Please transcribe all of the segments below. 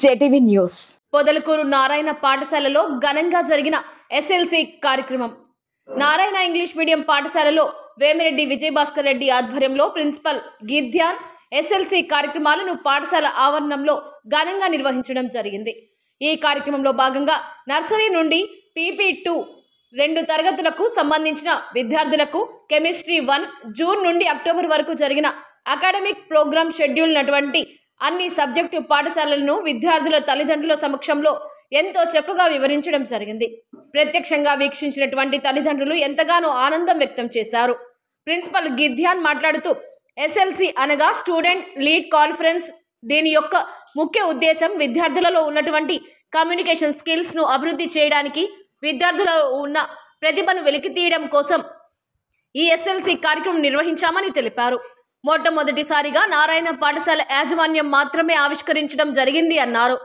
JTV news. Podalakuru Narayana పాఠశాలలో ఘనంగా జరిగిన ఎస్ఎల్సి కార్యక్రమం. నారాయణ ఇంగ్లీష్ మీడియం పాఠశాలలో వేమిరెడ్డి విజయభాస్కర్ రెడ్డి ఆధ్వర్యంలో ప్రిన్సిపల్ గిర్ధ్యాన్ ఎస్ఎల్సి కార్యక్రమాలను పాఠశాల ఆవరణంలో ఘనంగా నిర్వహించడం జరిగింది. ఈ కార్యక్రమంలో భాగంగా నర్సరీ నుండి PP2 2 తరగతులకు సంబంధించిన విద్యార్థులకు కెమిస్ట్రీ 1 జూన్ నుండి అక్టోబర్ వరకు జరిగిన అకాడమిక్ ప్రోగ్రామ్ షెడ్యూల్ నటువంటి అన్ని సబ్జెక్టు పాఠశాలలను విద్యార్థుల తల్లిదండ్రుల సమక్షంలో ఎంతో చక్కగా వివరించడం జరిగింది. ప్రత్యక్షంగా వీక్షించినటువంటి తల్లిదండ్రులు ఎంతగానో ఆనందం వ్యక్తం చేశారు. ప్రిన్సిపల్ గిర్ధ్యాన్ మాట్లాడుతూ ఎస్ఎల్సి అనగా స్టూడెంట్ లీడ్ కాన్ఫరెన్స్. దీని యొక్క ముఖ్య ఉద్దేశం విద్యార్థులలో ఉన్నటువంటి కమ్యూనికేషన్ స్కిల్స్ ను అభివృద్ధి చేయడానికి, విద్యార్థులలో ఉన్న ప్రతిభను వెలికితీయడం కోసం ఈ ఎస్ఎల్సి కార్యక్రమం నిర్వహించామని తెలిపారు. మొట్టమొదటిసారిగా నారాయణ పాఠశాల యాజమాన్యం మాత్రమే ఆవిష్కరించడం జరిగింది అన్నారు.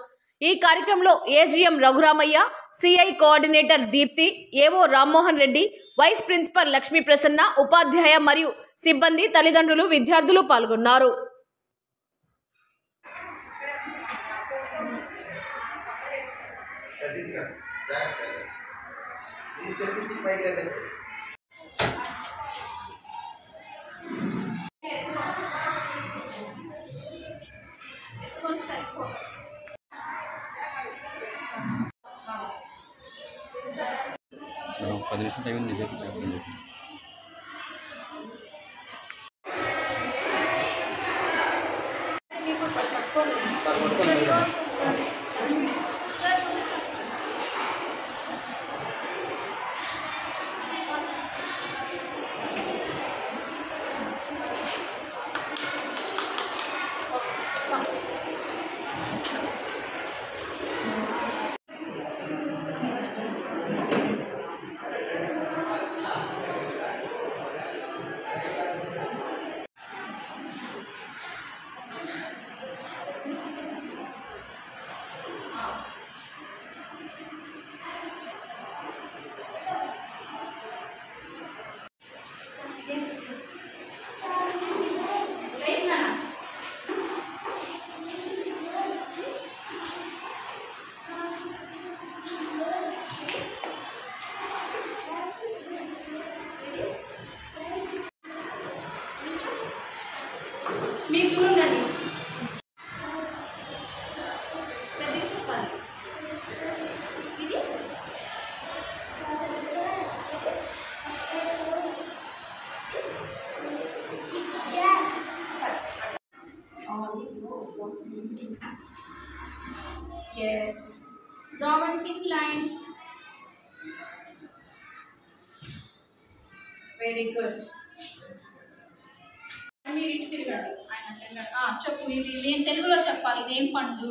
ఈ కార్యక్రమంలో AGM Raghuramaiah, CI coordinator Deepthi, AO Rammohan Reddy, vice principal Lakshmi Prasanna, ఉపాధ్యాయ మరియు సిబ్బంది, తల్లిదండ్రులు, విద్యార్థులు పాల్గొన్నారు. మనం 10 నిమిషాల టైం నిజం చేస్తాను. మీకు దూరం రండి. పెద్దగా చెప్పాలి. ఇది yes, draw one thin line. Very good. మీరు ఇటు తిరగండి. చెప్పు, ఇది నేను తెలుగులో చెప్పాలి. ఇదేం పండు?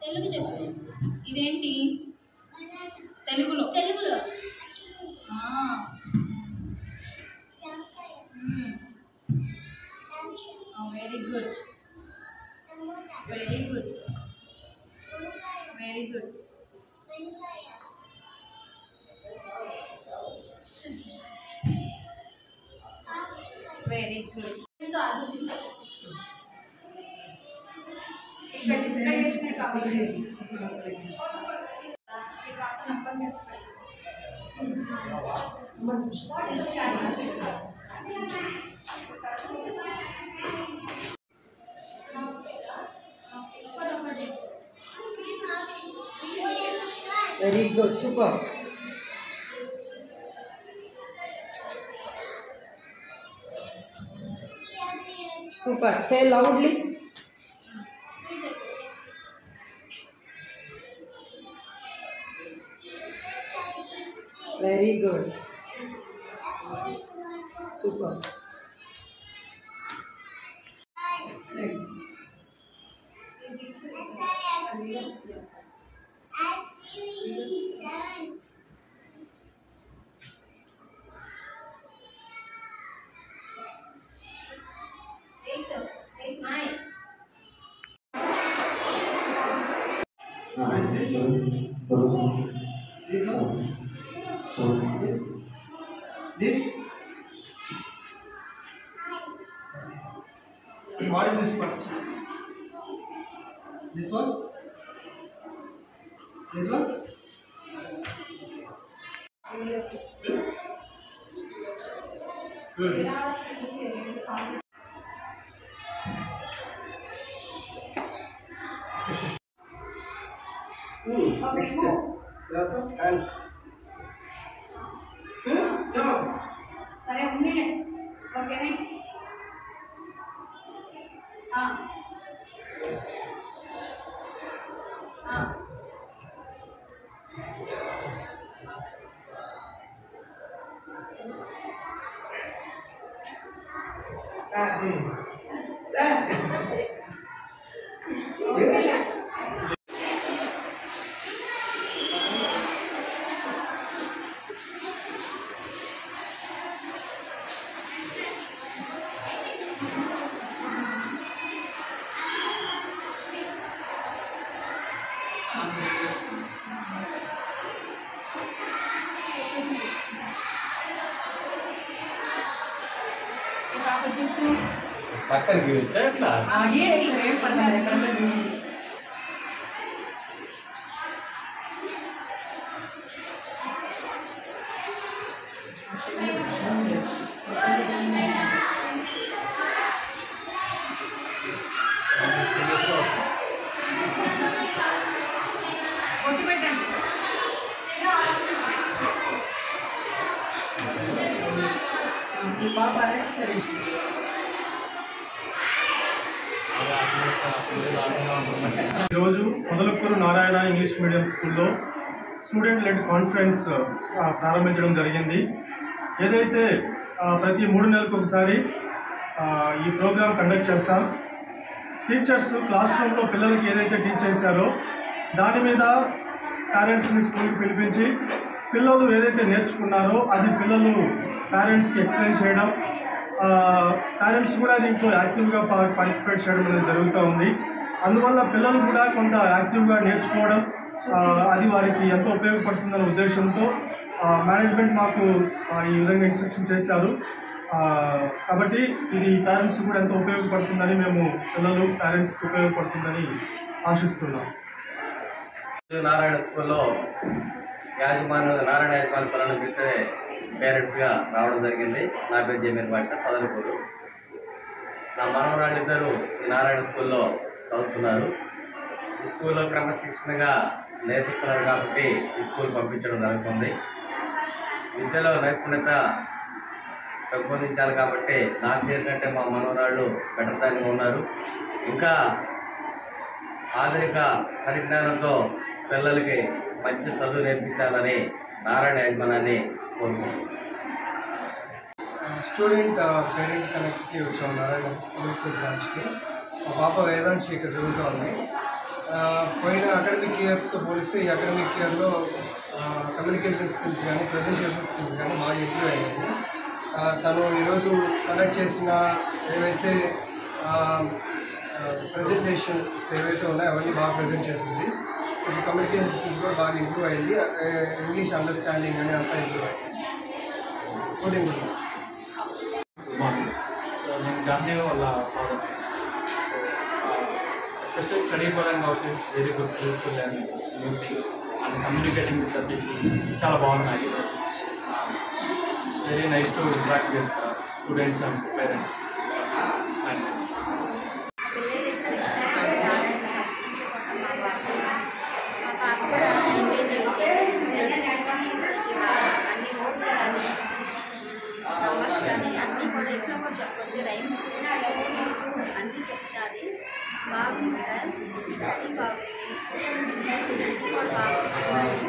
తెలుగు చెప్పు. ఇదేంటి తెలుగులో? తెలుగులో very good, very good, very good. Very good. ఇక్కడ డిస్ప్లే చేసినా కాబట్టి Very good, super. Super. Say loudly. Very good. Super. This This one? Next step. Hands. సరే ఉందిలే. Okay next. ఓకేలే. జుట్టు పక్కనకి వచ్చా ఎట్లా ఏం పడలేదు ఎక్కడ కొట్టు పెట్టండి. పాప ఎక్సర్సైజ్ ఈరోజు మొదలకూరు నారాయణ ఇంగ్లీష్ మీడియం స్కూల్లో స్టూడెంట్ లెడ్ కాన్ఫరెన్స్ ప్రారంభించడం జరిగింది. ఏదైతే ప్రతి 3 నెలలకు ఒకసారి ఈ ప్రోగ్రాం కండక్ట్ చేస్తాం. టీచర్స్ క్లాస్ రూమ్లో పిల్లలకి ఏదైతే టీచ్ చేశారో దాని మీద పేరెంట్స్ని స్కూల్కి పిలిపించి పిల్లలు ఏదైతే నేర్చుకున్నారో అది పిల్లలు పేరెంట్స్కి ఎక్స్ప్లెయిన్ చేయడం, పేరెంట్స్ కూడా దీంట్లో యాక్టివ్గా పార్టిసిపేట్ చేయడం అనేది జరుగుతూ ఉంది. అందువల్ల పిల్లలు కూడా కొంత యాక్టివ్గా నేర్చుకోవడం అది వారికి ఎంతో ఉపయోగపడుతుందనే ఉద్దేశంతో మేనేజ్మెంట్ మాకు ఈ విధంగా ఇన్స్ట్రక్షన్ చేశారు. కాబట్టి ఇది పేరెంట్స్ కూడా ఎంతో ఉపయోగపడుతుందని మేము పిల్లలు పేరెంట్స్కి ఉపయోగపడుతుందని ఆశిస్తున్నాం. నారాయణ స్కూల్లో నారాయణ యాజమాన్య ప్రారంభిస్తే పేరెంట్స్గా రావడం జరిగింది. నా పేరు జమీర్ భాష, పదలకూరు. నా మనవరాళ్ళిద్దరూ ఈ నారాయణ స్కూల్లో చదువుతున్నారు. ఈ స్కూల్లో క్రమశిక్షణగా నేర్పిస్తున్నారు కాబట్టి ఈ స్కూల్ పంపించడం జరుగుతుంది. విద్యలో నైపుణ్యత పెంపొందించాలి కాబట్టి నాకు చేరినట్టే మా మనవరాళ్ళు బెటర్దాన్ని ఉన్నారు. ఇంకా ఆధునిక పరిజ్ఞానంతో పిల్లలకి మంచి చదువు నేర్పించాలని నారాయణ యాజమాన్యాన్ని కోరుకుంటున్నాను. స్టూడెంట్ పేరెంట్ కనెక్ట్కి వచ్చాము నారాయణ బ్రాంచ్కి. మా పాప వేదాంశ ఇక్కడ చదువుతూ ఉంది. పోయిన అకాడమిక్ ఇయర్తో పోలిస్తే ఈ అకాడమిక్ ఇయర్లో కమ్యూనికేషన్ స్కిల్స్ కానీ ప్రజెంటేషన్ స్కిల్స్ కానీ బాగా ఎక్కువ అయ్యింది. తను ఈరోజు కండక్ట్ చేసిన ఏవైతే ప్రజెంటేషన్స్ ఏవైతే ఉన్నాయో అవన్నీ బాగా ప్రజెంట్ చేసింది. కొంచెం కమ్యూనికేషన్ స్కిల్స్ కూడా బాగా ఇంప్రూవ్ అయింది. ఇంగ్లీష్ అండర్స్టాండింగ్ అని అంతా ఇంప్రూవ్ అయింది. కోడింగ్ కూడా నేను జాన్దేవ్ వాళ్ళ ఫాదర్. స్పెషల్ స్టడీ పరంగా వచ్చి very good useful and new thing and communicating with the people చాలా బాగున్నాయి. Very nice to interact with students and parents. అన్నీ కూడా ఎట్లా కూడా చెప్పండి, రైమ్స్ అన్నీ చెప్తుంది. బాగుంది సార్, అది బాగుంది, అన్నీ కూడా బాగుంది.